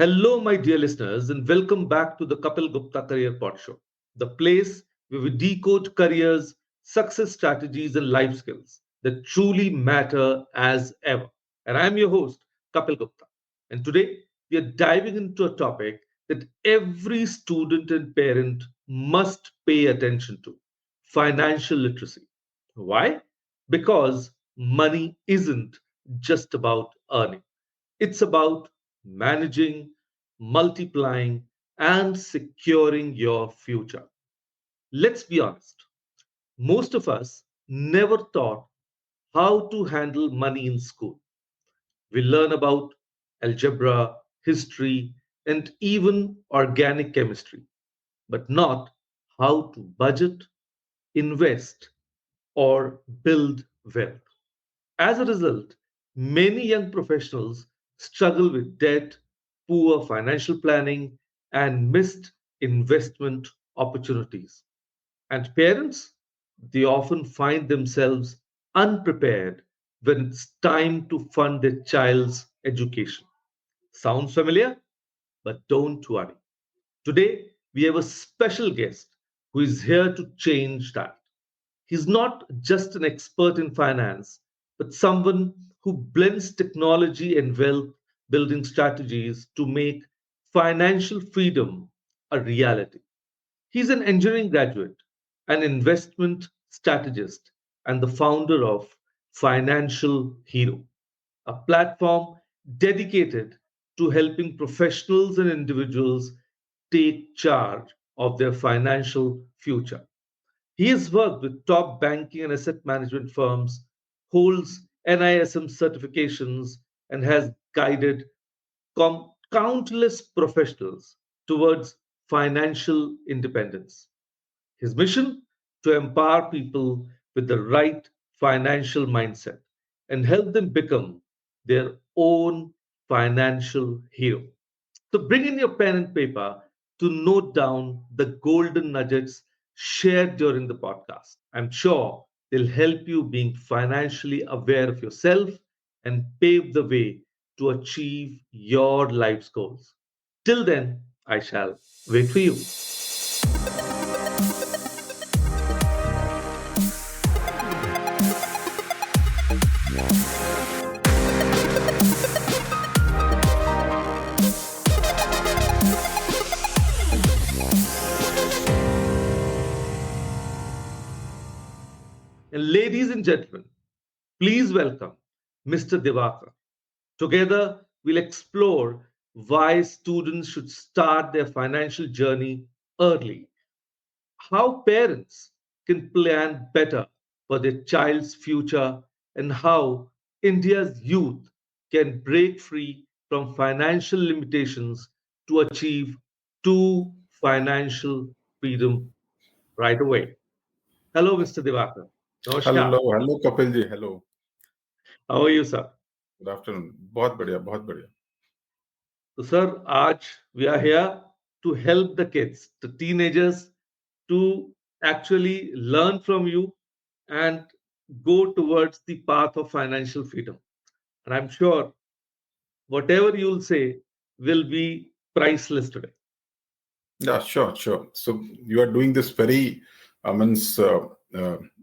Hello, my dear listeners, and welcome back to the Kapil Gupta Career Pod Show, the place where we decode careers, success strategies, and life skills that truly matter as ever. And I'm your host, Kapil Gupta. And today we are diving into a topic that every student and parent must pay attention to: financial literacy. Why? Because money isn't just about earning. It's about managing, multiplying, and securing your future. Let's be honest, most of us never taught how to handle money in school. We learn about algebra, history, and even organic chemistry, but not how to budget, invest, or build wealth. As a result, many young professionals struggle with debt, poor financial planning, and missed investment opportunities. And parents, they often find themselves unprepared when it's time to fund their child's education. Sounds familiar? But don't worry. Today, we have a special guest who is here to change that. He's not just an expert in finance, but someone who blends technology and wealth building strategies to make financial freedom a reality. He's an engineering graduate, an investment strategist, and the founder of Financial Hero, a platform dedicated to helping professionals and individuals take charge of their financial future. He has worked with top banking and asset management firms, holds NISM certifications, and has guided countless professionals towards financial independence. His mission: to empower people with the right financial mindset and help them become their own financial hero. So bring in your pen and paper to note down the golden nuggets shared during the podcast. I'm sure they'll help you being financially aware of yourself and pave the way to achieve your life's goals. Till then, I shall wait for you. And ladies and gentlemen, please welcome Mr. Divakar. Together, we'll explore why students should start their financial journey early, how parents can plan better for their child's future, and how India's youth can break free from financial limitations to achieve true financial freedom right away. Hello, Mr. Divakar. Hello Namaskar. Hello Kapil ji hello How are you, sir? Good afternoon बहुत बढ़िया बहुत बढ़िया So, sir, Aaj we are here to help the kids, the teenagers, to actually learn from you and go towards the path of financial freedom. And I'm sure whatever you'll say will be priceless today. yeah sure so you are doing this very means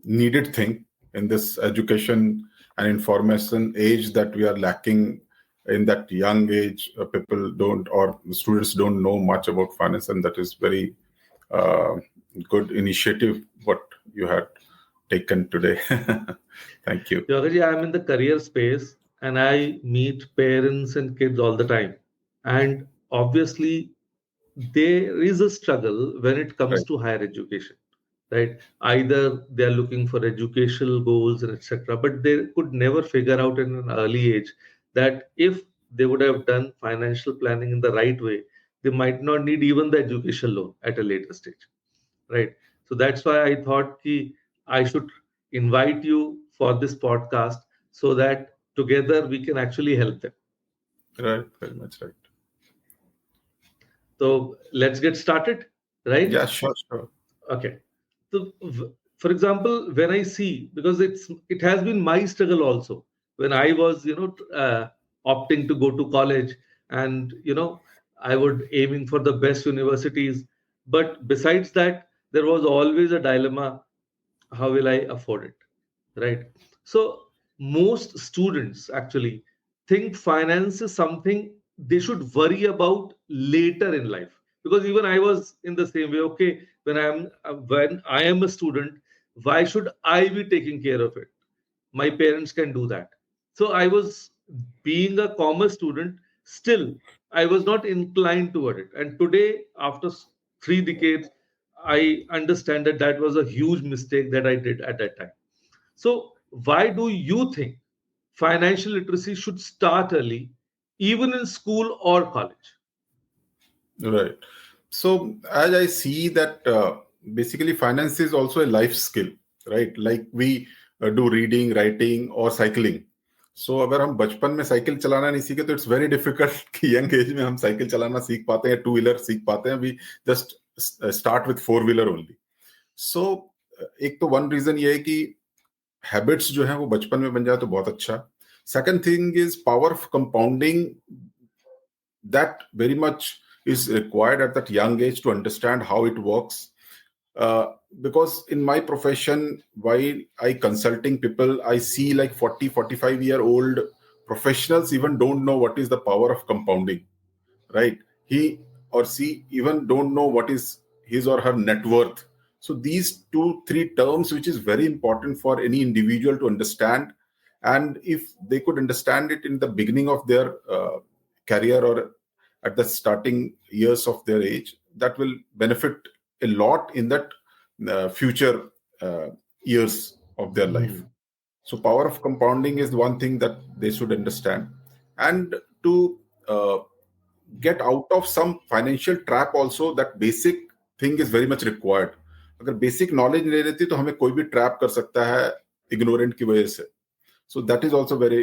needed thing in this education and information age that we are lacking in that young age people don't or students don't know much about finance and that is very uh, good initiative what you had taken today thank you Yogaji, I'm in the career space and I meet parents and kids all the time. And obviously, there is a struggle when it comes right to higher education, right? Either they are looking for educational goals and etc., but they could never figure out in an early age that if they would have done financial planning in the right way, they might not need even the education loan at a later stage, right? So that's why I thought I should invite you for this podcast so that together we can actually help them. right very much right So let's get started, right? yeah sure Okay. So, for example, when I see, because it has been my struggle also when I was, opting to go to college, and I would aiming for the best universities. But besides that, there was always a dilemma: how will I afford it? Right? So most students actually think finance is something they should worry about later in life. Because even I was in the same way. Okay, when I am a student, why should I be taking care of it? My parents can do that. So I was, being a commerce student, still I was not inclined toward it. And today, after 3 decades, I understand that that was a huge mistake that I did at that time. So why do you think financial literacy should start early, even in school or college? Right. So as I see that basically finance is also a life skill, right? Like we do reading, writing or cycling. So अगर हम बचपन में cycle चलाना नहीं सीखे तो it's very difficult कि young age में हम साइकिल चलाना सीख पाते हैं, टू व्हीलर सीख पाते हैं. We just start with four wheeler only. So एक तो वन रीजन ये है कि हैबिट्स जो है वो बचपन में बन जाए तो बहुत अच्छा. Second thing is power of compounding. That very much is required at that young age to understand how it works. Because in my profession, while I consulting people, I see like 40-45-year-old professionals even don't know what is the power of compounding, right? He or she even don't know what is his or her net worth. So these 2-3 terms, which is very important for any individual to understand, and if they could understand it in the beginning of their career or at the starting years of their age, that will benefit a lot in that future years of their life. So power of compounding is one thing that they should understand. And to get out of some financial trap also, that basic thing is very much required. अगर basic knowledge नहीं रहती तो हमें कोई भी trap कर सकता है इग्नोरेंट की वजह से. So that is also very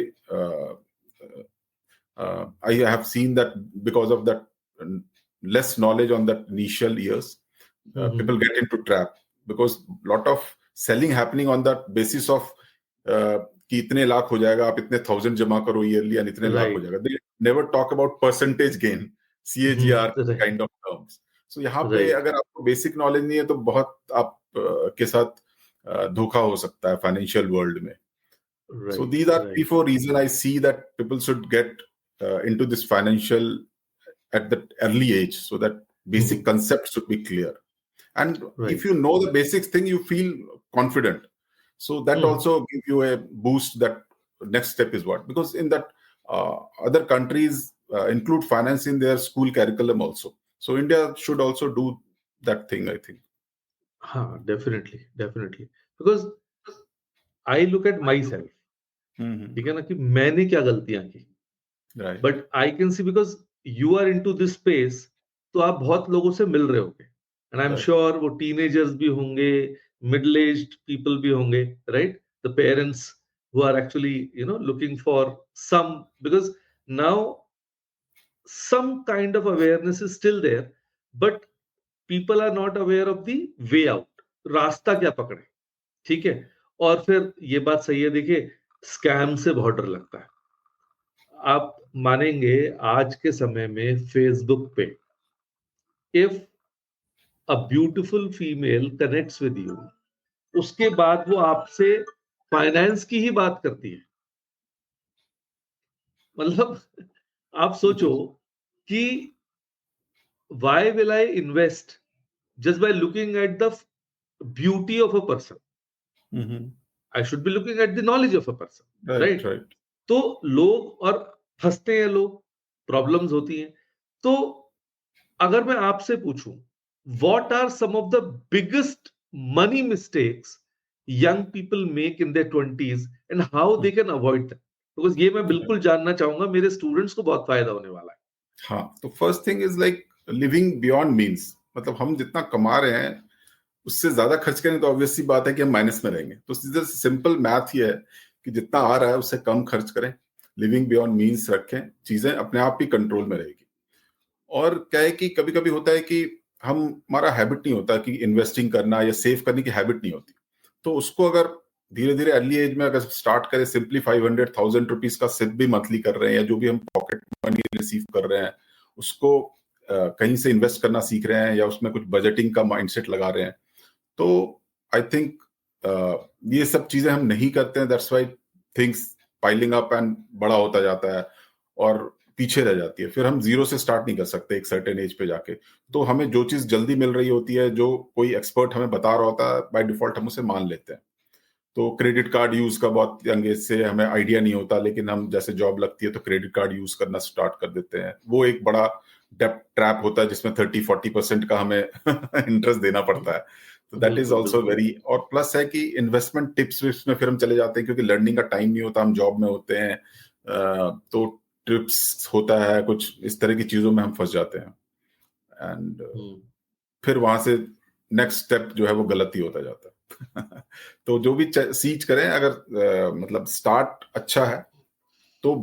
I have seen that because of that less knowledge on that initial years, people get into trap because lot of selling happening on that basis of कि इतने लाख हो जाएगा, आप इतने 1000 जमा करो yearly and इतने लाख हो जाएगा. They never talk about percentage gain, CAGR kind of terms. So यहाँ पे अगर आपको बेसिक नॉलेज नहीं है तो बहुत आप के साथ धोखा हो सकता है फाइनेंशियल वर्ल्ड में. So these are 3-4 reasons I see that people should get into this financial at the early age, so that basic concepts should be clear. And if you know the basics thing, you feel confident. So that also give you a boost. That next step is what, because in that other countries include finance in their school curriculum also. So India should also do that thing, I think. Definitely. Because I look at myself. ठीक है ना, कि मैंने क्या गलतियां की. But I can see because you are into this space, तो आप बहुत लोगों से मिल रहे होंगे. एंड आई एम श्योर वो टीनेजर्स भी होंगे, मिडिल एज्ड पीपल भी होंगे, right? The parents who are actually looking for some, because now some kind of awareness is still there, but people are not aware of the way out. रास्ता क्या पकड़े, ठीक है? और फिर ये बात सही है, देखिए स्कैम से बहुत डर लगता है. आप मानेंगे आज के समय में फेसबुक पे if a beautiful female connects with you, उसके बाद वो आपसे फाइनेंस की ही बात करती है. मतलब आप सोचो कि why will I invest just by looking at the beauty of a person. I should be looking at the knowledge of a person, right? तो लोग और फंसते हैं, लोग, प्रॉब्लम्स होती हैं. तो अगर मैं आपसे पूछूं, what are some of the biggest money mistakes young people make in their 20s and how they can avoid that? Because ये मैं बिल्कुल जानना चाहूंगा, मेरे स्टूडेंट्स को बहुत फायदा होने वाला है. हाँ, तो first thing is like living beyond means. मतलब हम जितना कमा रहे हैं उससे ज्यादा खर्च करें तो ऑब्वियस सी बात है कि हम माइनस में रहेंगे. तो सिंपल मैथ ही है कि जितना आ रहा है उससे कम खर्च करें, लिविंग बियॉन्ड मीन्स रखें, चीजें अपने आप ही कंट्रोल में रहेगी. और क्या है कि कभी कभी होता है कि हमारा हैबिट नहीं होता कि इन्वेस्टिंग करना या सेव करने की हैबिट नहीं होती. तो उसको अगर धीरे धीरे अर्ली एज में अगर स्टार्ट करें, सिंपली 500,000 रुपीज का सिप भी मंथली कर रहे हैं या जो भी हम पॉकेट मनी रिसीव कर रहे हैं उसको कहीं से इन्वेस्ट करना सीख रहे हैं या उसमें कुछ बजटिंग का माइंडसेट लगा रहे हैं, तो आई थिंक ये सब चीजें हम नहीं करते हैं, that's why things piling up and बड़ा होता जाता है और पीछे रह जाती है। फिर हम जीरो से स्टार्ट नहीं कर सकते एक सर्टेन एज पे जाके। तो हमें जो चीज जल्दी मिल रही होती है, जो कोई एक्सपर्ट हमें बता रहा होता है, बाय डिफॉल्ट हम उसे मान लेते हैं। तो क्रेडिट कार्ड यूज का बहुत यंग एज से हमें आइडिया नहीं होता, लेकिन हम जैसे जॉब लगती है तो क्रेडिट कार्ड यूज करना स्टार्ट कर देते हैं। वो एक बड़ा डेप्ट ट्रैप होता है जिसमें 30-40% का हमें इंटरेस्ट देना पड़ता है। तो दैट इज ऑल्सो वेरी, और प्लस है कि इन्वेस्टमेंट टिप्स में फिर हम चले जाते हैं, क्योंकि लर्निंग का टाइम नहीं होता, हम जॉब में होते हैं, तो ट्रिप्स होता है, कुछ इस तरह की चीजों में हम फंस जाते हैं एंड फिर वहां से नेक्स्ट स्टेप जो है वो गलत ही होता जाता है। तो जो भी सीच करें, अगर मतलब स्टार्ट अच्छा है तो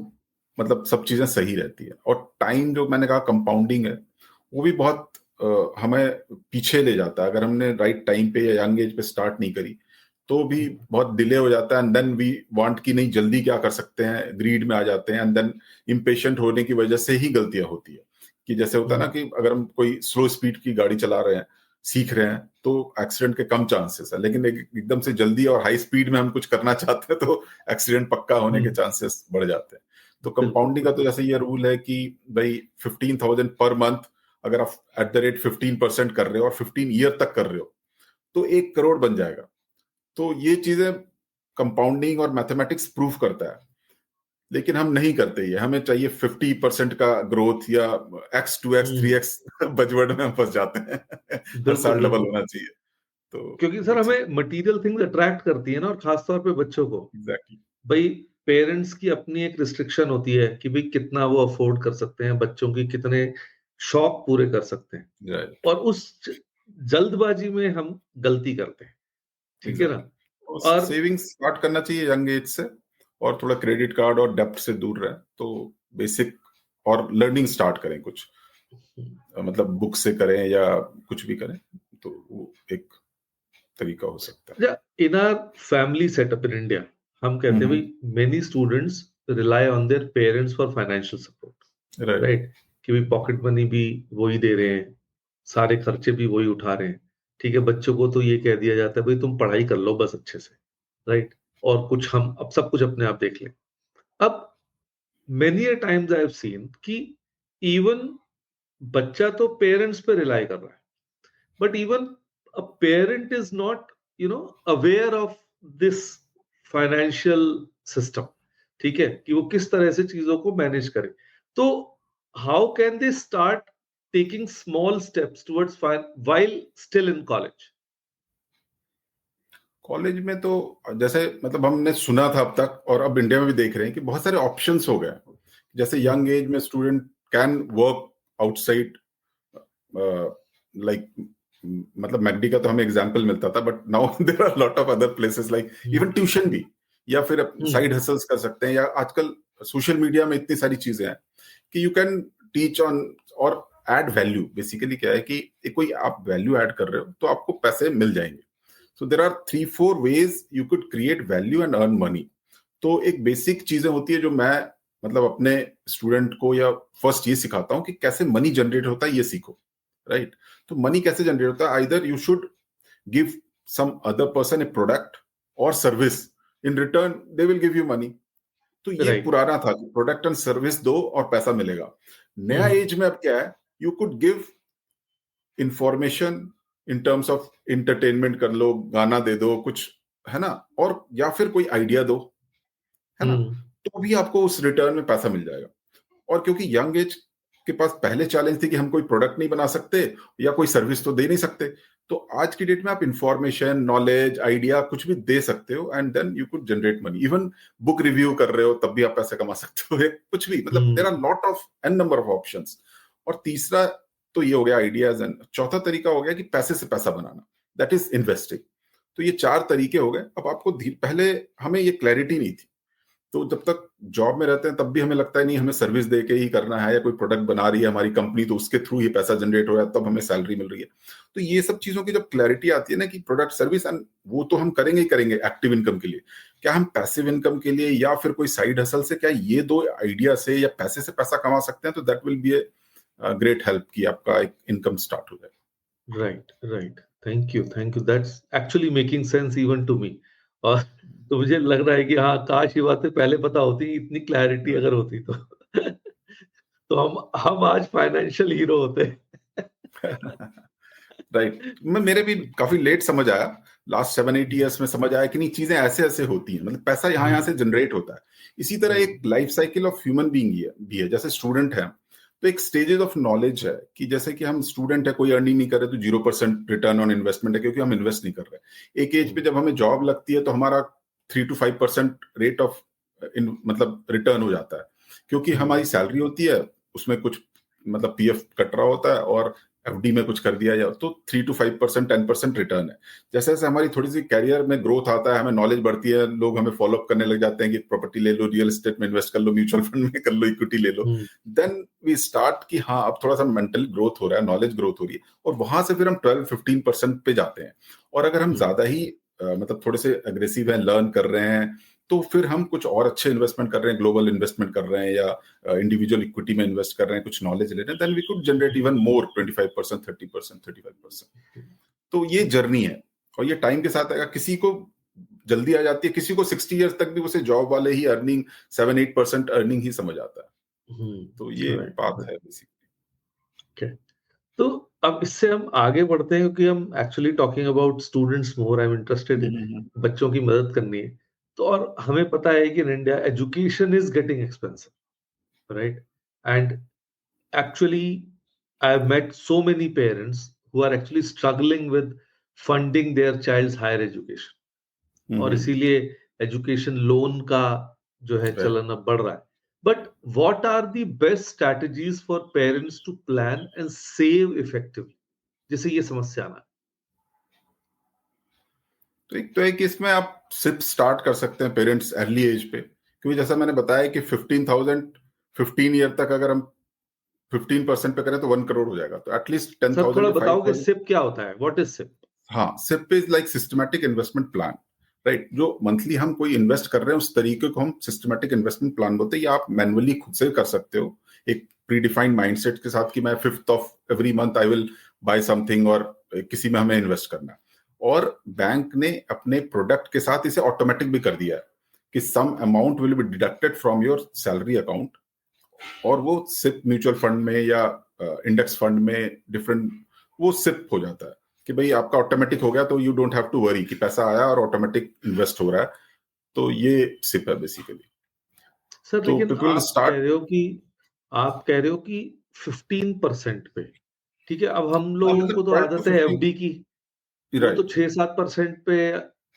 मतलब सब चीजें सही रहती है। और टाइम जो मैंने कहा कंपाउंडिंग है, वो भी बहुत हमें पीछे ले जाता है। अगर हमने राइट टाइम पे या यंग एज पे स्टार्ट नहीं करी तो भी बहुत डिले हो जाता है, एंड देन वी वांट कि नहीं जल्दी क्या कर सकते हैं, ग्रीड में आ जाते हैं, एंड देन इम्पेशेंट होने की वजह से ही गलतियां होती है। कि जैसे होता है ना कि अगर हम कोई स्लो स्पीड की गाड़ी चला रहे हैं, सीख रहे हैं, तो एक्सीडेंट के कम चांसेस है, लेकिन एकदम से जल्दी और हाई स्पीड में हम कुछ करना चाहते हैं तो एक्सीडेंट पक्का होने के चांसेस बढ़ जाते हैं। तो कंपाउंडिंग का तो जैसे ये रूल है कि भाई 15,000 पर मंथ अगर आप @15% कर रहे हो और 15 ईयर तक कर रहे हो तो 1 करोड़ बन जाएगा। तो ये चीजें कंपाउंडिंग और मैथमेटिक्स प्रूफ करता है, लेकिन हम नहीं करते। ये हमें चाहिए 50% का ग्रोथ या x 2x 3x बजवर्ड में हम फंस जाते हैं। हर साल डबल होना चाहिए। तो क्योंकि सर हमें मटेरियल थिंग्स अट्रैक्ट करती है ना, और खासतौर पे बच्चों को। एग्जैक्टली। भाई पेरेंट्स की अपनी एक रिस्ट्रिक्शन होती है कि भाई कितना वो अफोर्ड कर सकते हैं, बच्चों की कितने शौक पूरे कर सकते हैं, राइट। और उस जल्दबाजी में हम गलती करते हैं, ठीक है ना। और सेविंग्स स्टार्ट करना चाहिए यंग एज से, और थोड़ा क्रेडिट कार्ड और डेब्ट से दूर रहे, तो बेसिक और लर्निंग स्टार्ट करें कुछ, मतलब बुक से करें या कुछ भी करें, तो वो एक तरीका हो सकता है। In our family setup in India हम कहते हैं भाई many students rely on their parents for financial support, right. Right. कि भाई पॉकेट मनी भी वही दे रहे हैं, सारे खर्चे भी वही उठा रहे हैं, ठीक है। बच्चों को तो ये कह दिया जाता है भाई तुम पढ़ाई कर लो बस अच्छे से, राइट, और कुछ हम अब सब कुछ अपने आप देख लें। अब many a times I have seen कि इवन बच्चा तो पेरेंट्स पे रिलाई कर रहा है, but even a parent is not aware of this financial system, ठीक है, कि वो किस तरह से चीजों को मैनेज करे। तो how can they start taking small steps towards while still in college? College में तो जैसे मतलब हमने सुना था अब तक, और अब इंडिया में भी देख रहे हैं कि बहुत सारे ऑप्शंस हो गए। जैसे यंग एज में student can work outside, like मतलब मैकडी का तो हमें एग्जांपल मिलता था, but now there are lot of other places like even tuition भी, या फिर साइड हसल्स कर सकते हैं, या आजकल सोशल मीडिया में इतनी सारी चीजें हैं कि यू कैन टीच ऑन और ऐड वैल्यू। बेसिकली क्या है कि कोई आप वैल्यू ऐड कर रहे हो तो आपको पैसे मिल जाएंगे। So there are 3-4 ways you could create value and earn money. तो एक बेसिक चीजें होती है जो मैं मतलब अपने स्टूडेंट को या फर्स्ट ये सिखाता हूँ कि कैसे मनी जनरेट होता है, ये सीखो, राइट। तो मनी कैसे जनरेट होता है, either you should give some other person a product और service, in return they will give you money. तो ये पुराना था कि प्रोडक्ट एंड सर्विस दो और पैसा मिलेगा। नया एज में अब क्या है, you could give information in terms of entertainment कर लो, गाना दे दो कुछ, है ना, और या फिर कोई आइडिया दो, है ना, तो भी आपको उस रिटर्न में पैसा मिल जाएगा। और क्योंकि यंग एज के पास पहले चैलेंज थी कि हम कोई प्रोडक्ट नहीं बना सकते या कोई सर्विस तो दे नहीं सकते, तो आज की डेट में आप इंफॉर्मेशन, नॉलेज, आइडिया कुछ भी दे सकते हो, and then you could generate money. Even book review कर रहे हो तब भी आप पैसे कमा सकते हो, कुछ भी, मतलब there are lot of an number of options. और तीसरा तो ये हो गया आइडियाज, एंड चौथा तरीका हो गया कि पैसे से पैसा बनाना, दैट इज इन्वेस्टिंग। तो ये 4 तरीके हो गए। अब आपको पहले हमें ये क्लैरिटी नहीं थी, तो जब तक जॉब में रहते हैं तब भी हमें लगता है नहीं हमें सर्विस दे के ही करना है, या कोई प्रोडक्ट बना रही है हमारी कंपनी तो उसके थ्रू ही पैसा जनरेट हो रहा है तब हमें सैलरी मिल रही है। तो ये सब चीजों की जब क्लैरिटी आती है ना कि प्रोडक्ट सर्विस, एंड वो तो हम करेंगे ही करेंगे एक्टिव इनकम के लिए, क्या हम पैसिव इनकम के लिए या फिर कोई साइड हसल से क्या ये 2 आइडिया से या पैसे से पैसा कमा सकते हैं, तो that will be a great help की आपका एक इनकम स्टार्ट हो जाए। Right, thank you, that's actually making sense even to me. और तो मुझे लग रहा है कि हाँ, काश ये बातें पहले पता होती, इतनी क्लैरिटी अगर होती तो तो हम आज फाइनेंशियल हीरो होते। राइट, मैं मेरे भी काफी लेट समझ आया, लास्ट 7-8 ईयर्स में समझ आया कि नहीं, चीजें ऐसे ऐसे होती हैं, मतलब पैसा यहाँ से जनरेट होता है। इसी तरह एक life cycle of human being भी है। जैसे स्टूडेंट है तो एक स्टेजेस ऑफ नॉलेज है कि जैसे कि हम स्टूडेंट है, कोई अर्निंग नहीं कर रहे तो 0% रिटर्न ऑन इन्वेस्टमेंट है, क्योंकि हम इन्वेस्ट नहीं कर रहे। एक एज पे जब हमें जॉब लगती है तो हमारा 3 to 5% रेट ऑफ मतलब रिटर्न हो जाता है, क्योंकि हमारी सैलरी होती है, उसमें कुछ मतलब पीएफ कट रहा होता है और एफडी में कुछ कर दिया जाए, तो 3 to 5%, 10% रिटर्न है। जैसे जैसे हमारी थोड़ी सी कैरियर में ग्रोथ आता है, हमें नॉलेज बढ़ती है, लोग हमें फॉलो अप करने लग जाते हैं कि प्रॉपर्टी ले लो, रियल एस्टेट में इन्वेस्ट कर लो, म्यूचुअल फंड में कर लो, इक्विटी ले लो। देन वी स्टार्ट कि हाँ, अब थोड़ा सा मेंटल ग्रोथ हो रहा है, नॉलेज ग्रोथ हो रही है, और वहां से फिर हम 12-15% पे जाते हैं। और अगर हम ज्यादा ही मतलब थोड़े से अग्रेसिव हैं, लर्न कर रहे हैं, तो फिर हम कुछ और अच्छे इन्वेस्टमेंट कर रहे हैं, ग्लोबल इन्वेस्टमेंट कर रहे हैं या इंडिविजुअल इक्विटी में इन्वेस्ट कर रहे हैं, कुछ नॉलेज ले रहे हैं, then we could generate even more, 25%, 30%, 35%। तो ये जर्नी है, और ये टाइम के साथ आएगा। किसी को जल्दी आ जाती है, किसी को 60 ईयर्स तक भी उसे जॉब वाले ही अर्निंग 7-8% अर्निंग ही समझ आता है। तो ये बात है बेसिकली। तो अब इससे हम आगे बढ़ते हैं, क्योंकि हम actually talking about students more, I am interested in बच्चों की मदद करनी है। तो और हमें पता है कि in India education is getting expensive, right? And actually I have met so many parents who are actually struggling with funding their child's higher education, और इसीलिए एजुकेशन लोन का जो है चलन अब बढ़ रहा है। But what are the best strategies for parents to plan and save effectively? जिससे ये समस्या ना। तो एक इसमें आप सिप स्टार्ट कर सकते हैं पेरेंट्स अर्ली एज पे, क्योंकि जैसा मैंने बताया कि 15,000 15 ईयर तक अगर हम 15% पे करें तो 1 करोड़ हो जाएगा। तो एटलीस्ट 10,000 सर थोड़ा to बताओगे 5,000। सिप क्या होता है? What is SIP? हाँ, SIP is like systematic investment plan, right? जो मंथली हम कोई इन्वेस्ट कर रहे हैं उस तरीके को हम सिस्टमैटिक इन्वेस्टमेंट प्लान बोलते हैं। या आप मैनुअली खुद से कर सकते हो एक प्री डिफाइंड माइंडसेट के साथ कि मैं 5th of every month I will buy something, और किसी में हमें इन्वेस्ट करना है। और बैंक ने अपने प्रोडक्ट के साथ इसे ऑटोमेटिक भी कर दिया है कि some amount will be deducted from your salary account, और वो सिप म्यूचुअल फंड में या इंडेक्स फंड में डिफरेंट वो सिप हो जाता है कि भाई आपका ऑटोमेटिक हो गया, तो you don't have to worry कि पैसा आया और ऑटोमेटिक इन्वेस्ट हो रहा है। तो ये सिप है बेसिकली। सर तो लेकिन पीपल स्टार्ट, आप कह रहे हो कि 15% पे, ठीक है। अब हम लोगों को मतलब तो 12 आदत to है 15, एफडी की, वो तो राइट। 6-7% पे,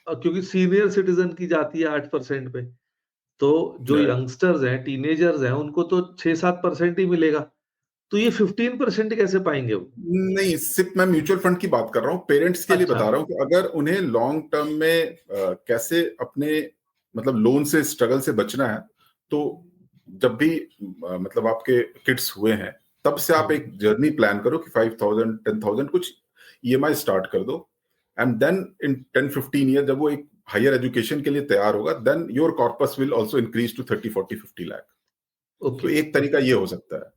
क्योंकि सीनियर सिटीजन की जाती है 8% पे। तो जो यंगस्टर्स हैं, टीनेजर्स हैं, उनको तो 6-7% ही मिलेगा। तो ये 15% कैसे पाएंगे वो? नहीं, सिर्फ मैं म्यूचुअल फंड की बात कर रहा हूँ, पेरेंट्स के लिए अच्छा। बता रहा हूँ कि अगर उन्हें लॉन्ग टर्म में कैसे अपने मतलब लोन से स्ट्रगल से बचना है, तो जब भी मतलब आपके किड्स हुए हैं तब से आप एक जर्नी प्लान करो कि 5,000 10,000 कुछ ईएमआई स्टार्ट कर दो, एंड देन इन 10-15 ईयर जब वो एक हायर एजुकेशन के लिए तैयार होगा, then your corpus will also increase to 30, 40, 50 lakh. तो एक तरीका ये हो सकता है।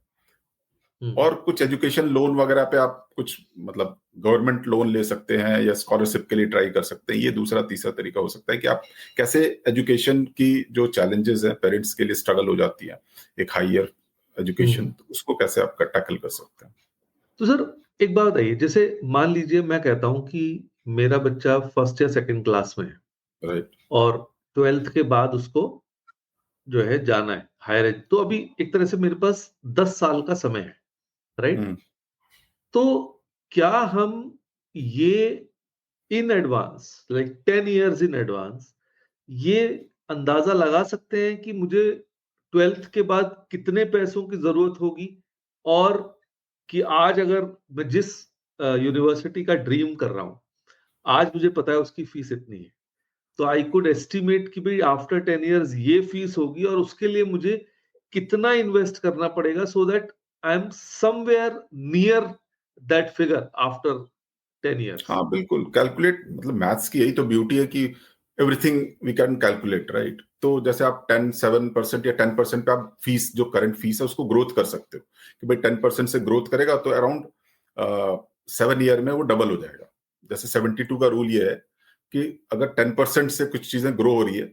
और कुछ एजुकेशन लोन वगैरह पे आप कुछ मतलब गवर्नमेंट लोन ले सकते हैं या स्कॉलरशिप के लिए ट्राई कर सकते हैं। ये दूसरा तीसरा तरीका हो सकता है कि आप कैसे एजुकेशन की जो चैलेंजेस हैं पेरेंट्स के लिए स्ट्रगल हो जाती है एक हायर एजुकेशन, तो उसको कैसे आप टैकल कर सकते हैं। तो सर एक बात बताइए, जैसे मान लीजिए मैं कहता हूं कि मेरा बच्चा फर्स्ट या सेकंड क्लास में है, राइट, और 12th के बाद उसको जो है जाना है हायर एज, तो अभी एक तरह से मेरे पास 10 साल का समय है, राइट? तो क्या हम ये in advance, like 10 years in advance, ये अंदाजा लगा सकते हैं कि मुझे 12th के बाद कितने पैसों की जरूरत होगी, और कि आज अगर मैं जिस यूनिवर्सिटी का ड्रीम कर रहा हूं, आज मुझे पता है उसकी फीस इतनी है, तो आई कुड एस्टिमेट कि भाई आफ्टर 10 इयर्स ये फीस होगी, और उसके लिए मुझे कितना इन्वेस्ट करना पड़ेगा, so that I am somewhere near that figure after 10 years. हाँ बिल्कुल, कैलकुलेट मतलब मैथ्स की यही तो ब्यूटी है कि everything we can calculate, right? तो जैसे आप 7% या 10% पे आप फीस, जो करंट फीस है उसको ग्रोथ कर सकते हो कि भाई 10% से ग्रोथ करेगा तो अराउंड 7 ईयर में वो डबल हो जाएगा। जैसे 72 का रूल ये है कि अगर 10% से कुछ चीजें ग्रो हो रही है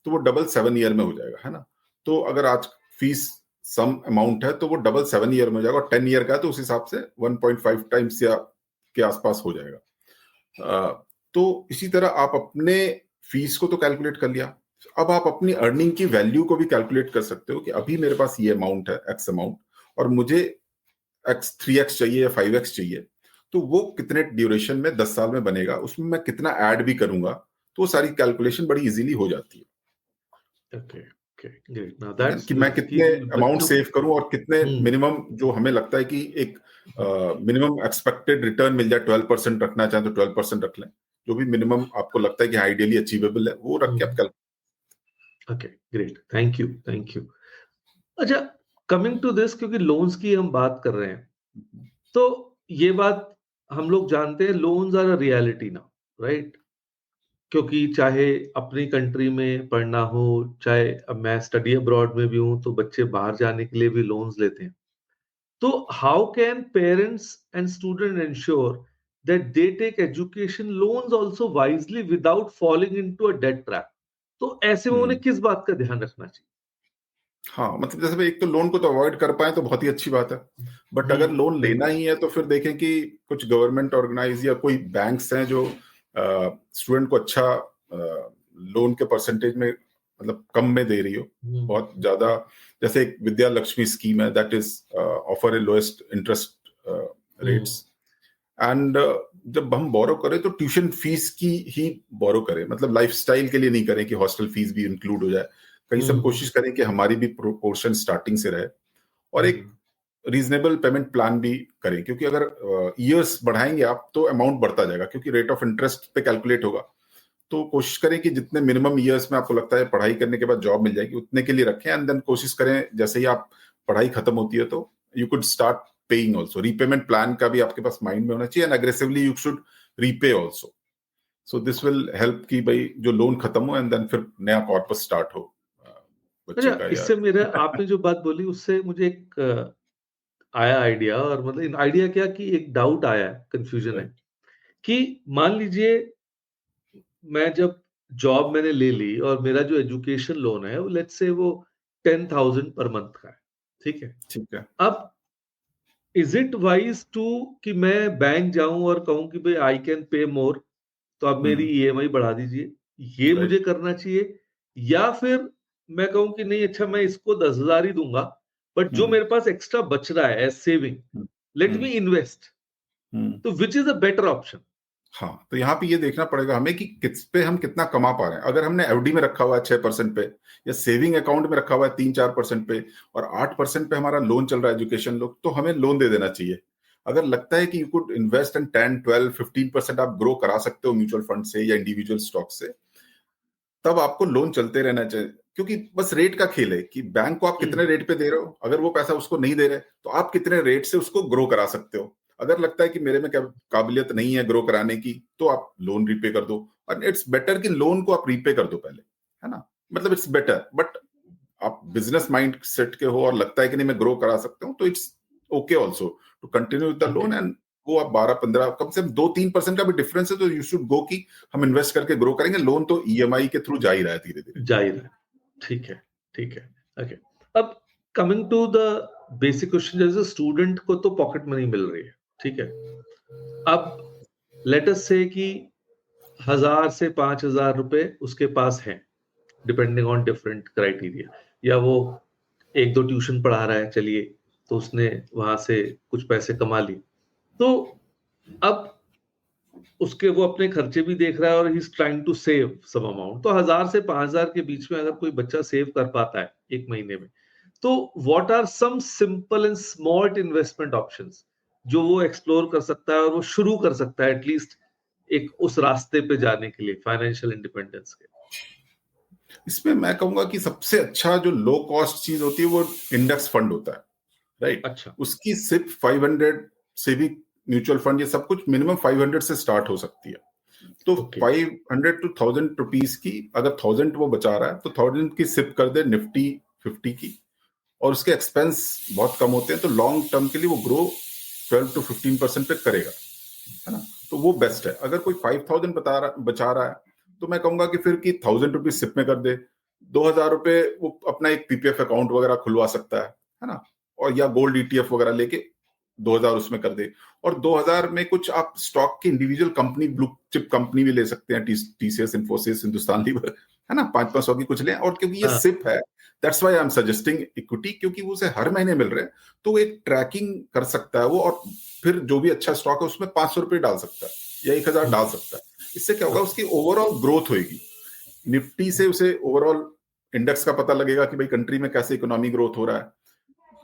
तो वो डबल 7 ईयर में हो जाएगा, है ना? तो अगर आज फीस सम अमाउंट है तो वो डबल 7 ईयर में हो जाएगा, और 10 ईयर का है तो उस हिसाब से 1.5 टाइम्स या के आसपास हो जाएगा। तो इसी तरह आप अपने फीस को तो कैलकुलेट कर लिया, अब आप अपनी अर्निंग की वैल्यू को भी कैलकुलेट कर सकते हो कि अभी मेरे पास ये अमाउंट है, एक्स अमाउंट, और मुझे एक्स 3x चाहिए या 5x चाहिए, तो वो कितने ड्यूरेशन में 10 साल में बनेगा, उसमें मैं कितना ऐड भी करूंगा, तो वो सारी कैलकुलेशन बड़ी इजीली हो जाती है। Okay okay great. नाउ ठीक है दैट्स कि मैं कितने अमाउंट सेव करूं और कितने मिनिमम, जो हमें लगता है कि एक मिनिमम एक्सपेक्टेड रिटर्न मिल जाए, 12% रखना चाहें तो 12% रख लें, जो भी मिनिमम आपको लगता है कि आइडियली अचीवेबल है वो रख के आप okay great, thank you thank you. अच्छा, कमिंग टू दिस, क्योंकि लोन्स की हम बात कर रहे हैं, तो ये बात हम लोग जानते हैं, loans are a reality now, right? क्योंकि चाहे अपनी कंट्री में पढ़ना हो, चाहे अब मैं स्टडी अब्रॉड में भी हूं तो बच्चे बाहर जाने के लिए भी लोन्स लेते हैं। तो how can parents and student ensure that they take education loans also wisely without falling into a debt trap? तो ऐसे में उन्हें किस बात का ध्यान रखना चाहिए? हाँ, मतलब जैसे भाई एक तो लोन को तो अवॉइड कर पाए तो बहुत ही अच्छी बात है, बट अगर लोन लेना ही है तो फिर देखें कि कुछ गवर्नमेंट ऑर्गेनाइज या कोई बैंक्स हैं जो स्टूडेंट को अच्छा लोन के परसेंटेज में, मतलब कम में दे रही हो, बहुत ज्यादा। जैसे एक विद्या लक्ष्मी स्कीम है that is offer A lowest interest rates, and जब हम बोरो करें तो ट्यूशन फीस की ही बोरो करें, मतलब लाइफस्टाइल के लिए नहीं करें कि हॉस्टल फीस भी इंक्लूड हो जाए। कहीं सब कोशिश करें कि हमारी भी प्रोपोर्शन स्टार्टिंग से रहे, और एक रीजनेबल पेमेंट प्लान भी करें, क्योंकि अगर ईयर्स बढ़ाएंगे आप तो अमाउंट बढ़ता जाएगा, क्योंकि रेट ऑफ इंटरेस्ट पे कैलकुलेट होगा। तो कोशिश करें कि जितने मिनिमम ईयर्स में आपको लगता है पढ़ाई करने के बाद जॉब मिल जाएगी उतने के लिए रखें, एंड देन कोशिश करें जैसे ही आप पढ़ाई खत्म होती है तो you could start paying also. Repayment plan का भी आपके पास माइंड में होना चाहिए, and aggressively you should repay also. So this will help कि भाई जो लोन खत्म हो एंड देन फिर नया कॉर्पस स्टार्ट हो बच्चे अच्छा, का। या इससे मेरा, आपने जो बात बोली उससे मुझे एक आया आइडिया, और मतलब आइडिया क्या कि एक डाउट आया है, कंफ्यूजन है कि मान लीजिए मैं जब जॉब मैंने ले ली और मेरा जो एजुकेशन लोन है वो लेट्स से वो 10,000 पर मंथ का है, ठीक है? ठीक है। अब इज इट वाइज टू कि मैं बैंक जाऊं और कहूं कि भाई आई कैन पे मोर, तो अब मेरी ईएमआई बढ़ा दीजिए, ये मुझे राइट। करना चाहिए? या फिर मैं कहूं कि नहीं, अच्छा मैं इसको 10,000 ही दूंगा, बट जो मेरे पास एक्स्ट्रा बच रहा है as saving, let me invest, तो which is a better option? हाँ, तो यहाँ पे ये देखना पड़ेगा हमें कि किस पे हम कितना कमा पा रहे हैं। अगर हमने एफडी में रखा हुआ है 6% पे, या सेविंग अकाउंट में रखा हुआ है 3-4% पे, और 8% पे हमारा लोन चल रहा है एजुकेशन लोन, तो हमें लोन दे देना चाहिए। अगर लगता है कि यू कुड इन्वेस्ट इन 10-12-15% आप ग्रो करा सकते हो म्यूचुअल फंड से या इंडिविजुअल स्टॉक से, तब आपको लोन चलते रहना चाहिए। क्योंकि बस रेट का खेल है कि बैंक को आप कितने रेट पे दे रहे हो, अगर वो पैसा उसको नहीं दे रहे तो आप कितने रेट से उसको ग्रो करा सकते हो। अगर लगता है कि मेरे में काबिलियत नहीं है ग्रो कराने की, तो आप लोन रीपे कर दो, और इट्स बेटर कि लोन को आप रीपे कर दो पहले, है ना? मतलब इट्स बेटर। बट आप बिजनेस माइंड सेट के हो और लगता है कि नहीं मैं ग्रो करा सकता हूँ, तो it's okay also to continue with the loan, and वो आप 12-15, कम से कम 2-3% का भी डिफरेंस है तो यू शुड गो कि हम इन्वेस्ट करके ग्रो करेंगे। लोन तो ईएमआई के थ्रू जा ही रहा है धीरे धीरे। जाहिर है, ठीक है, ठीक है। ओके, अब coming to the basic question, जैसे स्टूडेंट को तो पॉकेट मनी मिल रही है, ठीक है? अब लेट अस से कि 1,000 से 5,000 रुपए उसके पास है, डिपेंडिंग ऑन डिफरेंट क्राइटेरिया, या वो एक दो ट्यूशन पढ़ा रहा है, चलिए, तो उसने वहां से कुछ पैसे कमा लिए, तो अब उसके वो अपने खर्चे भी देख रहा है और he is trying to save some amount. तो 1,000 से 5,000 के बीच में अगर कोई बच्चा सेव कर पाता है एक महीने में, तो what are some simple and smart investment options जो वो एक्सप्लोर कर सकता है और वो शुरू कर सकता है एटलीस्ट एक उस रास्ते पे जाने के लिए फाइनेंशियल इंडिपेंडेंस के? इसमें मैं कहूंगा कि सबसे अच्छा जो लो कॉस्ट चीज होती है वो इंडेक्स फंड होता है, राइट? अच्छा, उसकी सिर्फ 500 से भी, म्यूचुअल फंड ये सब कुछ मिनिमम 500 से स्टार्ट हो सकती है। तो Okay. 500 to 1000 रुपीज की अगर 1000 वो बचा रहा है तो 1000 की सिप कर दे निफ्टी 50 की, और उसके एक्सपेंस बहुत कम होते हैं, तो लॉन्ग टर्म के लिए वो ग्रो 12 to 15% पे करेगा, है ना। तो वो बेस्ट है। अगर कोई 5000 बचा रहा है तो मैं कहूंगा कि फिर की 1000 रुपीज सिप में कर दे, 2000 रुपए वो अपना एक पीपीएफ अकाउंट वगैरह खुलवा सकता है ना, और या गोल्ड ईटीएफ वगैरह लेके 2000 उसमें कर दे, और 2000 में कुछ आप स्टॉक की individual company, blue chip company भी ले सकते हैं, टीसीएस, इन्फोसिस, हिंदुस्तान लीवर, है ना, 500 की कुछ लें। और क्योंकि ये सिप है, that's why I am suggesting equity, क्योंकि वो उसे हर महीने मिल रहे हैं, तो एक ट्रैकिंग कर सकता है वो, और फिर जो भी अच्छा स्टॉक है उसमें 500 रुपए डाल सकता है या 1000 डाल सकता है। इससे क्या होगा, उसकी ओवरऑल ग्रोथ होगी। निफ्टी से उसे ओवरऑल इंडेक्स का पता लगेगा कि भाई कंट्री में कैसे इकोनॉमी ग्रोथ हो रहा है,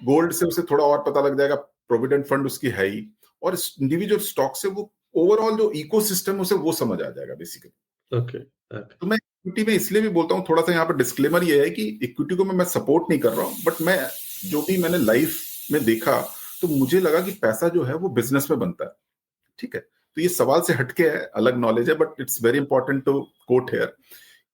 गोल्ड से उसे थोड़ा और पता लग जाएगा, प्रोविडेंट फंड उसकी है ही, और इंडिविजुअल स्टॉक से वो ओवरऑल जो इकोसिस्टम उसे वो समझ आ जाएगा बेसिकली। ओके। तो मैं इक्विटी में इसलिए भी बोलता हूँ, थोड़ा सा यहाँ पर डिस्क्लेमर ये है कि इक्विटी को मैं सपोर्ट नहीं कर रहा हूँ, बट मैं जो भी मैंने लाइफ में देखा तो मुझे लगा कि पैसा जो है वो बिजनेस में बनता है, ठीक है। तो ये सवाल से हटके है, अलग नॉलेज है, but it's very important to quote here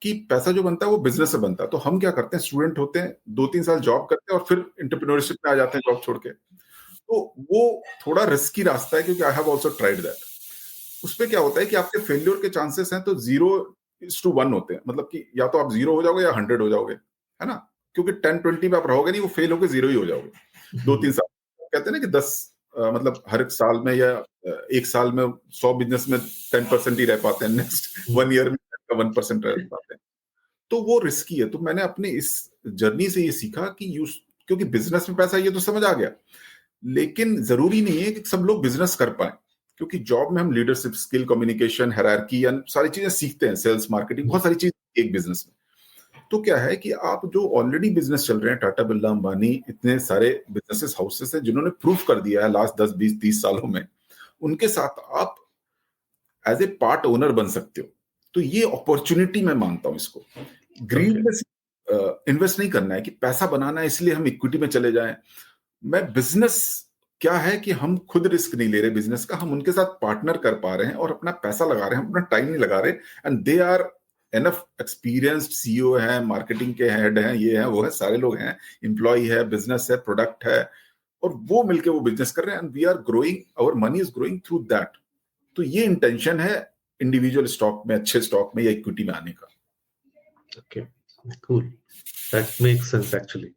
कि पैसा जो बनता है वो बिजनेस से बनता है। तो हम क्या करते हैं, स्टूडेंट होते हैं, 2-3 साल जॉब करते हैं और फिर एंटरप्रेन्योरशिप में आ जाते हैं जॉब छोड़ के। तो वो थोड़ा रिस्की रास्ता है, क्योंकि I have also tried that. उसमें क्या होता है कि आपके फेलियर के चांसेस हैं तो 0:1 होते हैं, मतलब कि या तो आप 0 हो जाओगे या 100 हो जाओगे, है ना, क्योंकि 10-20 में आप रहोगे नहीं, वो फेल होकर 0 ही हो जाओगे 2-3 साल। कहते हैं ना कि 10 मतलब हर एक साल में या एक साल में 100 बिजनेस में 10% ही रह पाते हैं, नेक्स्ट 1 ईयर में 1% रह पाते हैं। तो वो रिस्की है। तो मैंने अपनी इस जर्नी से ये सीखा कि क्योंकि बिजनेस में पैसा ये तो समझ आ गया, लेकिन जरूरी नहीं है कि सब लोग बिजनेस कर पाए, क्योंकि जॉब में हम लीडरशिप स्किल, कम्युनिकेशन, हायरार्की, सारी चीजें सीखते हैं, सेल्स, मार्केटिंग, बहुत सारी चीज एक बिजनेस में। तो क्या है कि आप जो ऑलरेडी बिजनेस चल रहे हैं, टाटा, बिरला, अंबानी, इतने सारे बिजनेसेस हाउसेस हैं जिन्होंने प्रूफ कर दिया है लास्ट 10, 20, 30 सालों में, उनके साथ आप एज ए पार्ट ओनर बन सकते हो। तो ये अपॉर्चुनिटी मैं मानता हूं इसको। ग्रीड में इन्वेस्ट नहीं करना है कि पैसा बनाना है इसलिए हम इक्विटी में चले जाएं। मैं बिजनेस क्या है कि हम खुद रिस्क नहीं ले रहे बिजनेस का, हम उनके साथ पार्टनर कर पा रहे हैं और अपना पैसा लगा रहे हैं, अपना टाइम नहीं लगा रहे, and they are enough experienced, CEO हैं, मार्केटिंग के हेड हैं, ये हैं वो है, सारे लोग हैं, एम्प्लॉय है, बिजनेस है, प्रोडक्ट है, और वो मिलके वो बिजनेस कर रहे हैं, and we are growing, our money is growing through that. तो ये इंटेंशन है इंडिविजुअल स्टॉक में, अच्छे स्टॉक में या इक्विटी में आने का। Okay, cool, that makes sense actually.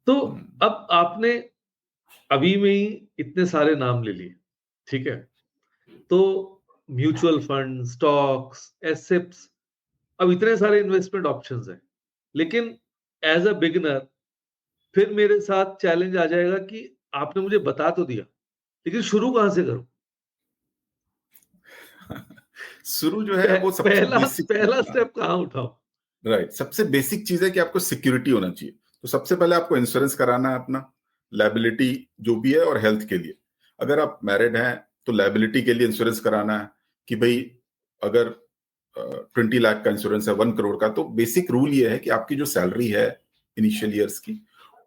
तो अब आपने अभी में ही इतने सारे नाम ले लिए, ठीक है, तो म्यूचुअल फंड, स्टॉक्स, एसेट्स, अब इतने सारे इन्वेस्टमेंट ऑप्शंस हैं, लेकिन एज अ बिगिनर फिर मेरे साथ चैलेंज आ जाएगा कि आपने मुझे बता तो दिया, लेकिन शुरू कहां से करूं? शुरू जो है वो सबसे बेसिक, पहला स्टेप कहां उठाऊं? राइट, सबसे बेसिक चीज है कि आपको सिक्योरिटी होना चाहिए। तो सबसे पहले आपको इंश्योरेंस कराना है अपना, लायबिलिटी जो भी है, और हेल्थ के लिए। अगर आप मैरिड हैं तो लायबिलिटी के लिए इंश्योरेंस कराना है कि भाई अगर 20 लाख का इंश्योरेंस है, 1 करोड़ का, तो बेसिक रूल ये है कि आपकी जो सैलरी है इनिशियल ईयर्स की,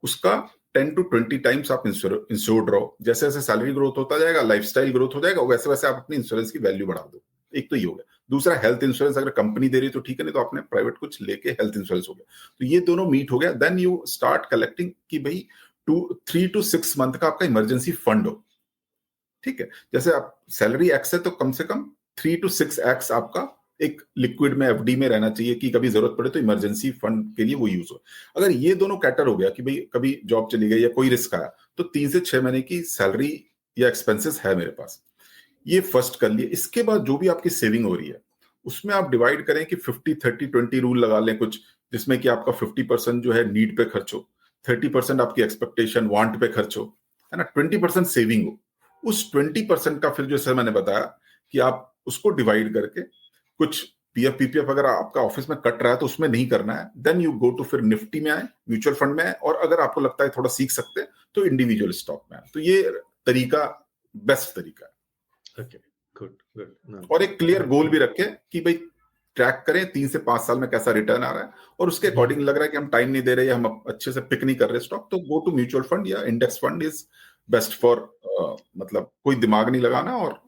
उसका 10 to 20 टाइम्स आप इंश्योर्ड रहो। जैसे जैसे सैलरी ग्रोथ होता जाएगा, लाइफस्टाइल ग्रोथ हो जाएगा, वैसे वैसे आप अपनी इंश्योरेंस की वैल्यू बढ़ा दो। एक तो ये हो गया। दूसरा, हेल्थ इंश्योरेंस अगर कंपनी दे रही है तो ठीक है, नहीं तो आपने प्राइवेट कुछ लेके हेल्थ इंश्योरेंस हो गया। तो ये दोनों मीट हो गया, देन यू स्टार्ट कलेक्टिंग कि भाई 3 to 6 मंथ का आपका इमरजेंसी फंड हो, ठीक है। जैसे आप सैलरी एक्स है तो कम से कम 3 to 6x आपका एक लिक्विड में, एफडी में रहना चाहिए कि कभी जरूरत पड़े तो इमरजेंसी फंड के लिए वो यूज हो। अगर ये दोनों कैटर हो गया कि भाई कभी जॉब चली गई या कोई रिस्क आया, तो 3 से 6 महीने की सैलरी या एक्सपेंसेस है मेरे पास, ये फर्स्ट कर लिए। इसके बाद जो भी आपकी सेविंग हो रही है उसमें आप डिवाइड करें कि 50-30-20 रूल लगा लें कुछ, जिसमें कि आपका 50% जो है नीड पे खर्च हो, 30% आपकी एक्सपेक्टेशन वांट पे खर्च हो, है ना, 20% सेविंग हो। उस 20% का फिर जैसे मैंने बताया कि आप उसको डिवाइड करके कुछ पीएफ पीपीएफ अगर आपका ऑफिस में कट रहा है तो उसमें नहीं करना है, देन यू गो टू फिर निफ्टी में आए, म्यूचुअल फंड में आए, और अगर आपको लगता है थोड़ा सीख सकते हैं तो इंडिविजुअल स्टॉक में आए। तो ये तरीका बेस्ट तरीका है। Okay, good good. और एक क्लियर गोल भी रखें कि भाई ट्रैक करें 3 से 5 साल में कैसा रिटर्न आ रहा है, और उसके अकॉर्डिंग लग रहा है कि हम टाइम नहीं दे रहे, हम अच्छे से पिक नहीं कर रहे स्टॉक, तो गो टू म्यूचुअल फंड या index fund is best for, मतलब कोई दिमाग नहीं लगाना और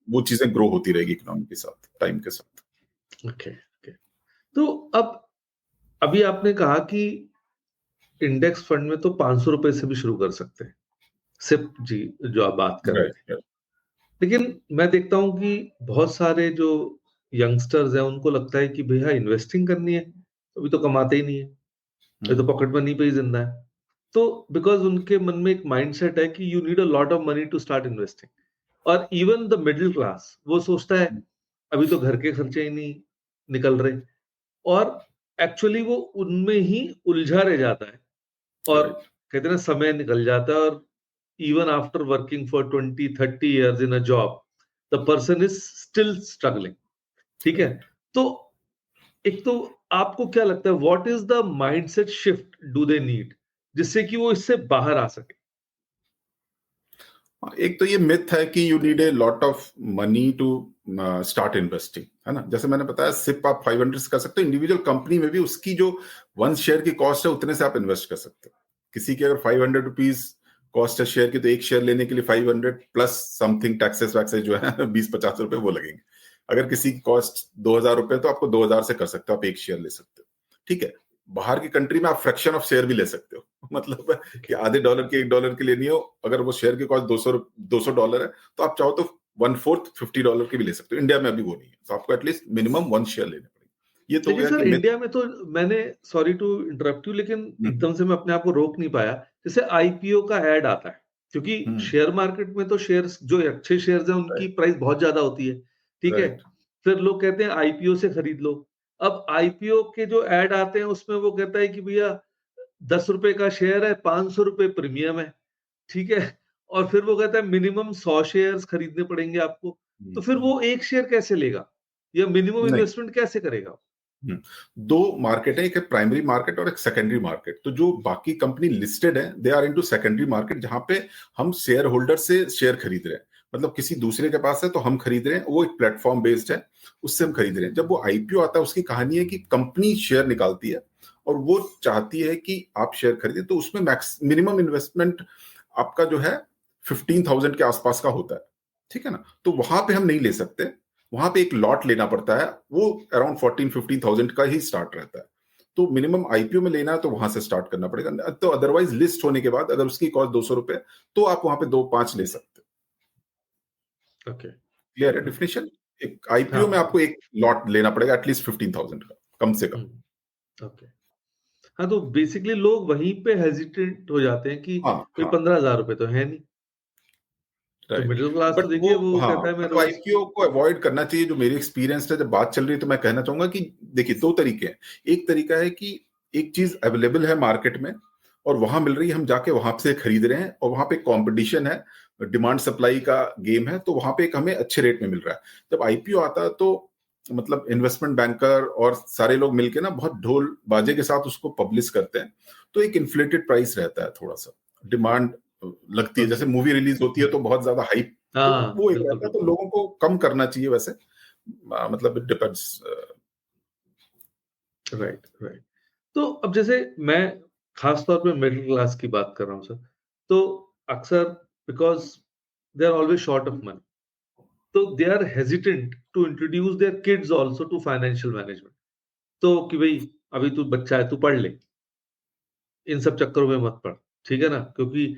वो चीजें ग्रो होती रहेगी इकोनॉमी के साथ, टाइम के साथ। Okay okay. तो अब अभी आपने कहा कि इंडेक्स फंड में तो 500 रुपए से भी शुरू कर सकते हैं, सिप जी जो आप बात कर रहे थे। राइट। लेकिन मैं देखता हूं कि बहुत सारे जो यंगस्टर्स हैं उनको लगता है कि भैया इन्वेस्टिंग करनी है, अभी तो कमाते ही नहीं है, ये तो पॉकेट मनी पे ही जिंदा है। तो बिकॉज उनके मन में एक माइंडसेट है कि you need a lot of money to start investing. और इवन द मिडिल क्लास वो सोचता है अभी तो घर के खर्चे ही नहीं निकल रहे, और एक्चुअली वो उनमें ही उलझा रह जाता है, और कहते हैं ना समय निकल जाता है, और even after working for 20-30 years in a job, the person is still struggling। ठीक है। तो एक तो आपको क्या लगता है what is the mindset shift do they need जिससे कि वो इससे बाहर आ सके? एक तो ये मिथ है कि you need a lot of money to start investing, है ना। जैसे मैंने बताया सिप आप 500 से कर सकते हो, इंडिविजुअल कंपनी में भी उसकी जो 1 शेयर की कॉस्ट है उतने से आप इन्वेस्ट कर सकते हो। किसी की अगर 500 रुपीज कॉस्ट है शेयर की, तो एक शेयर लेने के लिए 500 प्लस समथिंग टैक्सेस वैक्सेस जो है 20-50 रुपए वो लगेंगे। अगर किसी की कॉस्ट 2000 रुपए तो आपको 2000 से कर सकते हो, आप एक शेयर ले सकते हो। ठीक है, बाहर की कंट्री में आप फ्रैक्शन ऑफ शेयर भी ले सकते हो मतलब कि आधे डॉलर की $1 की लेनी हो, अगर वो शेयर की कॉस्ट $200 है तो आप चाहो तो 1/4 $50 की भी ले सकते हो। इंडिया में अभी वो नहीं है, तो आपको एटलीस्ट मिनिमम 1 शेयर लेने पड़ेगी। ये तो हो लेकिन गया सर कि इंडिया में तो मैंने, सॉरी टू इंटरप्ट यू, लेकिन एकदम से मैं अपने आप को रोक नहीं पाया। जैसे आईपीओ का ऐड आता है, क्योंकि शेयर मार्केट में तो शेयर्स जो अच्छे शेयर्स हैं उनकी प्राइस बहुत ज्यादा होती है। ठीक है, राइट। फिर लोग कहते हैं आईपीओ से खरीद लो। अब आईपीओ के जो ऐड आते हैं उसमें वो कहता है कि भैया 10 रुपए का शेयर है, 500 रुपए प्रीमियम है। ठीक है, और फिर वो कहता है मिनिमम 100 शेयर्स खरीदने पड़ेंगे आपको। तो फिर वो एक शेयर कैसे लेगा, या मिनिमम नहीं। इन्वेस्टमेंट कैसे करेगा? दो मार्केट है, एक है प्राइमरी मार्केट और एक सेकेंडरी मार्केट। तो जो बाकी कंपनी लिस्टेड है they are into secondary market, जहां पे हम शेयर होल्डर से शेयर खरीद रहे हैं। मतलब किसी दूसरे के पास है तो हम खरीद रहे हैं, वो एक प्लेटफॉर्म बेस्ड है, उससे हम खरीद रहे हैं। जब वो आईपीओ आता है उसकी कहानी है कि कंपनी शेयर निकालती है और वो चाहती है कि आप शेयर खरीदें, तो उसमें मिनिमम इन्वेस्टमेंट आपका जो है 15,000 के आसपास का होता है। ठीक है ना, तो वहां पे हम नहीं ले सकते, वहां पे एक लॉट लेना पड़ता है, वो अराउंड 14-15,000 का ही स्टार्ट रहता है। तो मिनिमम आईपीओ में लेना है तो वहां से स्टार्ट करना पड़ेगा। तो अदरवाइज लिस्ट होने के बाद अगर उसकी कॉस्ट $200 तो आप वहां पे 2-5 ले सकते हो। ओके। क्लियर है डिफिनेशन? एक आईपीओ में हाँ। आपको एक लॉट लेना पड़ेगा एटलीस्ट 15,000 का, कम से कम। ओके। हाँ, तो बेसिकली लोग वहीं पे हेजिटेट हो जाते हैं कि हाँ भाई हाँ, 15,000 रुपए तो है नहीं। तो राइट। मिडिल क्लास तो बट वो, देखिए वो हाँ, कहता है मैं मतलब रोज। आईपीओ को अवॉइड करना चाहिए। जो मेरी एक्सपीरियंस है, जब बात चल रही है तो मैं कहना चाहूंगा कि देखिए 2 तरीके हैं। एक तरीका है कि एक चीज अवेलेबल है मार्केट में और वहां मिल रही है, हम जाके वहां से खरीद रहे हैं, और वहां पे कंपटीशन है, डिमांड सप्लाई का गेम है, तो वहां पे एक हमें अच्छे रेट में मिल रहा है। जब आईपीओ आता है तो मतलब इन्वेस्टमेंट बैंकर और सारे लोग मिलके ना बहुत ढोल बाजे के साथ उसको पब्लिश करते हैं, तो एक इन्फ्लेटेड प्राइस रहता है, थोड़ा सा डिमांड लगती है। जैसे ओके। मूवी रिलीज होती है तो बहुत ज्यादा हाइप, तो हाँ, वो एक बिल्कुल रहता है। तो बिल्कुल। लोगों को कम करना चाहिए वैसे, मतलब इट डिपेंड्स। Right right. तो अब जैसे मैं खास तौर पे मिडिल क्लास की बात कर रहा हूँ सर, तो अक्सर because they are always short of money, तो they are hesitant to introduce their kids also to financial management. तो कि भाई अभी तू बच्चा है, तू पढ़ ले, इन सब चक्करों में मत पड़। ठीक है ना, क्योंकि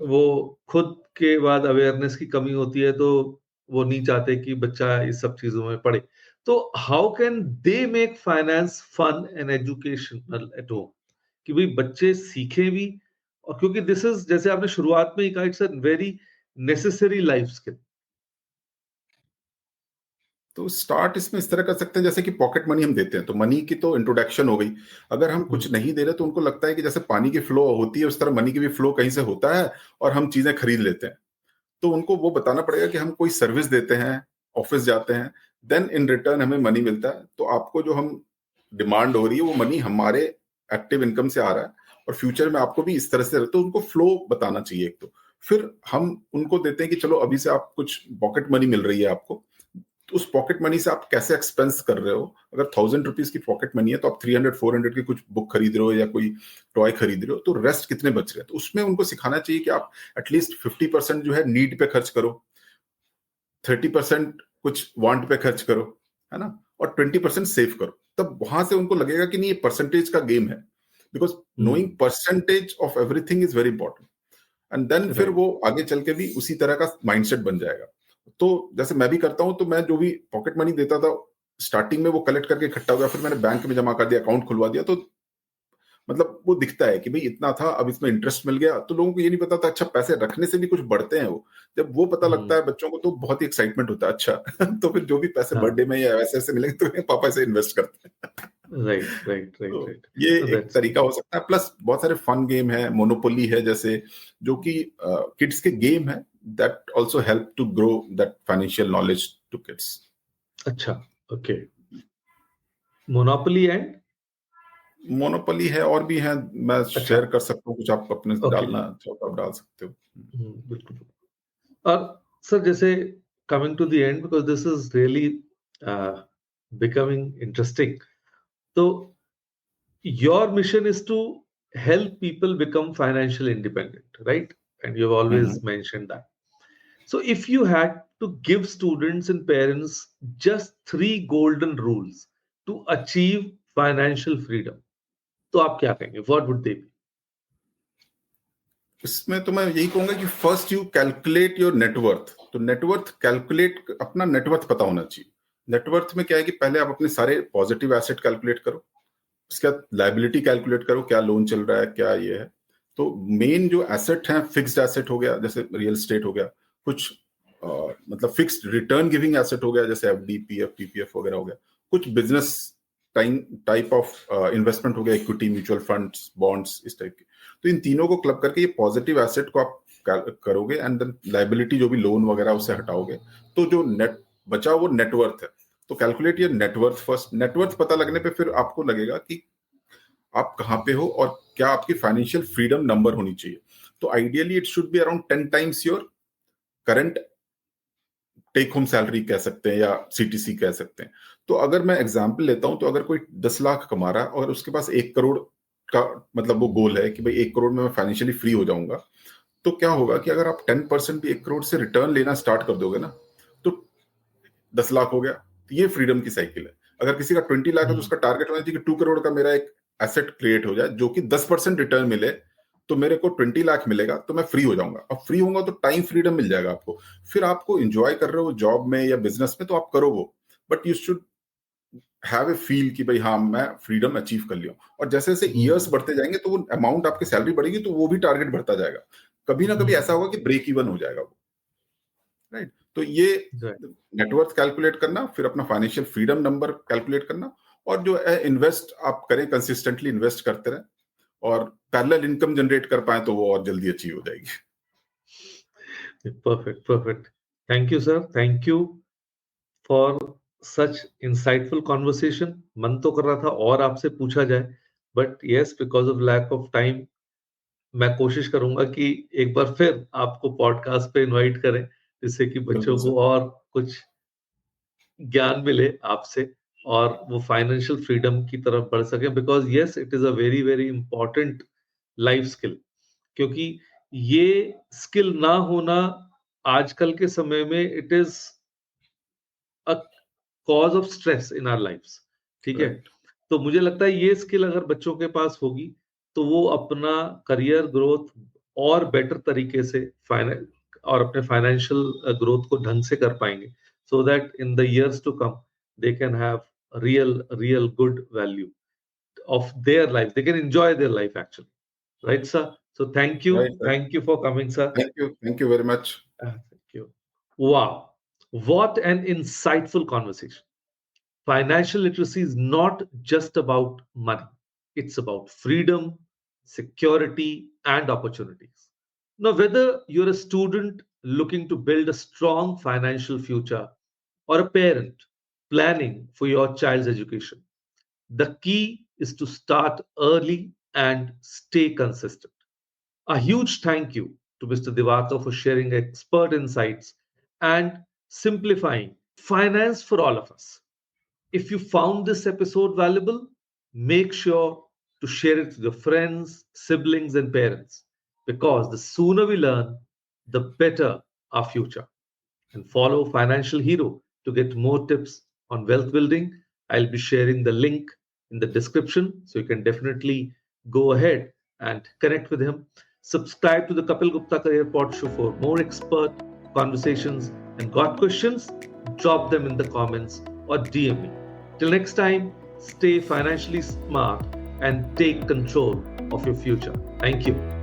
वो खुद के बाद अवेयरनेस की कमी होती है, तो वो नहीं चाहते कि बच्चा इस सब चीजों में पड़े। तो how can they make finance fun and educational at home, कि भाई बच्चे सीखें भी, और क्योंकि दिस इज जैसे आपने शुरुआत में ही कहा, it's a very necessary life skill. तो स्टार्ट इसमें इस तरह कर सकते हैं जैसे कि पॉकेट मनी हम देते हैं, तो मनी की तो इंट्रोडक्शन हो गई। अगर हम कुछ नहीं दे रहे तो उनको लगता है कि जैसे पानी की फ्लो होती है उस तरह मनी की भी फ्लो कहीं से होता है और हम चीजें खरीद लेते हैं। तो उनको वो बताना पड़ेगा कि हम कोई सर्विस देते हैं, ऑफिस जाते हैं, देन इन रिटर्न हमें मनी मिलता है। तो आपको जो हम डिमांड हो रही है वो मनी हमारे एक्टिव इनकम से आ रहा है, और फ्यूचर में आपको भी इस तरह से, तो उनको फ्लो बताना चाहिए एक तो। फिर हम उनको देते हैं कि चलो अभी से आप कुछ पॉकेट मनी मिल रही है आपको, तो उस पॉकेट मनी से आप कैसे एक्सपेंस कर रहे हो। अगर 1,000 रुपीज की पॉकेट मनी है तो आप 300-400 की कुछ बुक खरीद रहे हो या कोई टॉय खरीद रहे हो, तो रेस्ट कितने बच रहे हैं। तो उसमें उनको सिखाना चाहिए कि आप एटलीस्ट 50% जो है नीड पे खर्च करो, 30% कुछ वांट पे खर्च करो, है ना, और 20% सेव करो, तब वहां से उनको लगेगा कि नहीं ये परसेंटेज का गेम है, because knowing percentage of everything is very important, and then फिर वो आगे चल के भी उसी तरह का माइंडसेट बन जाएगा। तो जैसे मैं भी करता हूं, तो मैं जो भी पॉकेट मनी देता था स्टार्टिंग में वो कलेक्ट करके इकट्ठा हो गया, फिर मैंने बैंक में जमा कर दिया, अकाउंट खुलवा दिया, तो मतलब वो दिखता है कि भाई इतना था, अब इसमें इंटरेस्ट मिल गया, तो लोगों को ये नहीं पता था अच्छा पैसे रखने से भी कुछ बढ़ते हैं। वो जब वो पता लगता है बच्चों को तो बहुत ही एक्साइटमेंट होता है, अच्छा तो फिर जो भी पैसे बर्थडे में या ऐसे ऐसे मिलेंगे तो पापा ऐसे इन्वेस्ट करते हैं। राइट राइट राइट तो राइट। ये एक तरीका हो सकता है, प्लस बहुत सारे फन गेम है, मोनोपोली है जैसे, जो कि किड्स के गेम है, that also help to grow that financial knowledge to kids. अच्छा, ओके। मोनोपोली एंड मोनोपोली है, और भी है, मैं शेयर कर सकता हूँ कुछ, आप अपने डालना चाहो आप डाल सकते हो। बिल्कुल। और सर जैसे coming to the end, because this is really becoming interesting, तो your mission is to help people become financially independent, right? And you've always mentioned that. So if you had to give students and parents just 3 golden rules to achieve financial freedom, तो आप क्या कहेंगे? What would they be? इसमें तो मैं यही कहूंगा कि first you calculate your net worth. तो नेटवर्थ कैलकुलेट, अपना नेटवर्थ पता होना चाहिए। नेटवर्थ में क्या है कि पहले आप अपने सारे पॉजिटिव एसेट कैलकुलेट करो, उसके बाद लायबिलिटी कैलकुलेट करो, क्या लोन चल रहा है, क्या ये है। तो मेन जो एसेट है, फिक्स्ड एसेट हो गया जैसे रियल एस्टेट हो गया, कुछ मतलब फिक्स्ड रिटर्न गिविंग एसेट हो गया जैसे एफडी, पीएफ, पीपीएफ वगैरह हो गया, कुछ बिजनेस टाइप ऑफ इन्वेस्टमेंट हो गया, इक्विटी, म्यूचुअल फंड्स, बॉन्ड्स, इस टाइप के। तो इन तीनों को क्लब करके ये पॉजिटिव एसेट को आप करोगे, एंड देन लायबिलिटी जो भी लोन वगैरह उससे हटाओगे, तो जो नेट बचा वो नेटवर्थ है। तो कैलकुलेट ये नेटवर्थ फर्स्ट। नेटवर्थ पता लगने पे फिर आपको लगेगा कि आप कहां पे हो और क्या आपकी फाइनेंशियल फ्रीडम नंबर होनी चाहिए। तो ideally it should be around 10 times your current take home salary कह सकते हैं, या सीटीसी कह सकते हैं। तो अगर मैं एग्जांपल लेता हूं, तो अगर कोई 10 लाख कमा रहा है और उसके पास 1 करोड़ का मतलब वो गोल है कि भाई 1 करोड़ में मैं फाइनेंशियली फ्री हो जाऊंगा, तो क्या होगा कि अगर आप 10% भी 1 करोड़ से रिटर्न लेना स्टार्ट कर दोगे ना, तो 10 लाख हो गया। तो ये फ्रीडम की साइकिल है। अगर किसी का 20 लाख है तो उसका टारगेट होना चाहिए कि 2 करोड़ का मेरा एक एसेट क्रिएट हो जाए जो कि 10% रिटर्न मिले, तो मेरे को 20 लाख मिलेगा, तो मैं फ्री हो जाऊंगा। अब फ्री होऊंगा तो टाइम फ्रीडम मिल जाएगा आपको, फिर आपको एंजॉय कर रहे हो जॉब में या बिजनेस में तो आप करो वो, but you should have a feel कि भाई हाँ मैं फ्रीडम अचीव कर लिया। और जैसे जैसे ईयर्स बढ़ते जाएंगे तो वो अमाउंट आपकी सैलरी बढ़ेगी, तो वो भी टारगेट बढ़ता जाएगा। कभी ना कभी ऐसा होगा कि ब्रेक इवन हो जाएगा वो, राइट। तो ये नेटवर्थ कैलकुलेट करना, फिर अपना फाइनेंशियल फ्रीडम नंबर कैलकुलेट करना, और जो है इन्वेस्ट आप करें, कंसिस्टेंटली इन्वेस्ट करते रहें, और पैरेलल इनकम जनरेट कर पाए तो वो और जल्दी अचीव हो जाएगी। Perfect perfect. Thank you sir, thank you for such insightful conversation. मन तो कर रहा था और आपसे पूछा जाए, but yes, because of lack of time मैं कोशिश करूंगा कि एक बार फिर आपको पॉडकास्ट पे इनवाइट करें, जिससे कि बच्चों को और कुछ ज्ञान मिले आपसे और वो फाइनेंशियल फ्रीडम की तरफ बढ़ सके। Because yes, it is a very very important life skill, क्योंकि ये स्किल ना होना आजकल के समय में it is a cause of stress in our lives. ठीक है, तो मुझे लगता है ये स्किल अगर बच्चों के पास होगी तो वो अपना करियर ग्रोथ और बेटर तरीके से और अपने फाइनेंशियल ग्रोथ को ढंग से कर पाएंगे, so that in the years to come they can have real good value of their life. They can enjoy their life actually, right sir? So thank you, Right. thank you for coming sir. Thank you very much. Thank you. Wow, what an insightful conversation. Financial literacy is not just about money, it's about freedom, security, and opportunities. Now, whether you're a student looking to build a strong financial future or a parent planning for your child's education, the key is to start early and stay consistent. A huge thank you to Mr. Divakar for sharing expert insights and simplifying finance for all of us. If you found this episode valuable, make sure to share it with your friends, siblings, and parents, because the sooner we learn, the better our future. And follow Financial Hero to get more tips on wealth building. I'll be sharing the link in the description, so you can definitely go ahead and connect with him. Subscribe to the Kapil Gupta Career Pod Show for more expert conversations, and got questions? Drop them in the comments or DM me. Till next time, stay financially smart and take control of your future. Thank you.